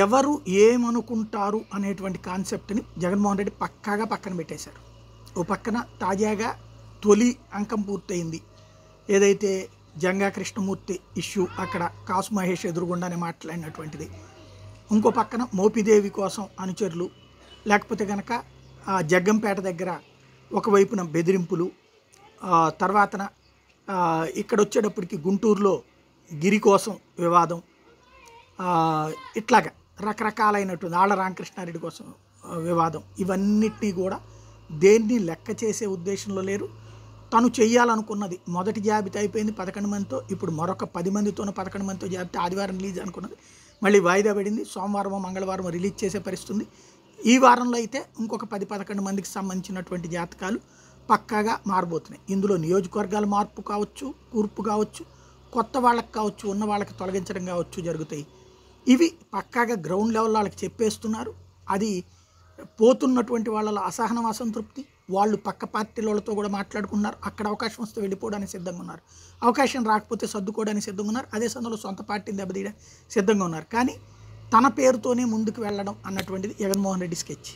ఎవరు ఏమనుకుంటారు అనేటువంటి కాన్సెప్ట్ని జగన్మోహన్ రెడ్డి పక్కాగా పక్కన పెట్టేశారు. ఓ పక్కన తాజాగా తొలి అంకం పూర్తయింది. ఏదైతే జంగా కృష్ణమూర్తి ఇష్యూ అక్కడ కాసు మహేష్ ఎదురుగుండానే మాట్లాడినటువంటిది. ఇంకో పక్కన మోపిదేవి కోసం అనుచరులు, లేకపోతే కనుక జగ్గంపేట దగ్గర ఒకవైపున బెదిరింపులు, తర్వాతన ఇక్కడ వచ్చేటప్పటికి గుంటూరులో గిరి కోసం వివాదం, ఇట్లాగా రకరకాలైనటువంటి ఆళ్ళ రామకృష్ణారెడ్డి కోసం వివాదం, ఇవన్నిటినీ కూడా దేన్ని లెక్క చేసే ఉద్దేశంలో లేరు. తను చెయ్యాలనుకున్నది మొదటి జాబితా అయిపోయింది 11 మందితో, ఇప్పుడు మరొక 10 మందితోనూ 11 మందితో జాబితా ఆదివారం రిలీజ్ అనుకున్నది, మళ్ళీ వాయిదా పడింది. సోమవారం మంగళవారం రిలీజ్ చేసే పరిస్థితి ఉంది. ఈ వారంలో అయితే ఇంకొక 10-11 మందికి సంబంధించినటువంటి జాతకాలు పక్కాగా మారబోతున్నాయి. ఇందులో నియోజకవర్గాల మార్పు కావచ్చు, కూర్పు కావచ్చు, కొత్త వాళ్ళకి కావచ్చు, ఉన్న వాళ్ళకి తొలగించడం కావచ్చు జరుగుతాయి. ఇవి పక్కాగా గ్రౌండ్ లెవెల్ వాళ్ళకి చెప్పేస్తున్నారు. అది పోతున్నటువంటి వాళ్ళ అసహనం, అసంతృప్తి, వాళ్ళు పక్క పార్టీలతో కూడా మాట్లాడుకున్నారు. అక్కడ అవకాశం వస్తే వెళ్ళిపోవడానికి సిద్ధంగా ఉన్నారు, అవకాశం రాకపోతే సర్దుకోవడానికి సిద్ధంగా ఉన్నారు, అదే సమయంలో సొంత పార్టీని దెబ్బతీయడానికి సిద్ధంగా ఉన్నారు. కానీ తన పేరుతోనే ముందుకు వెళ్ళడం అన్నటువంటిది జగన్మోహన్ రెడ్డి స్కెచ్.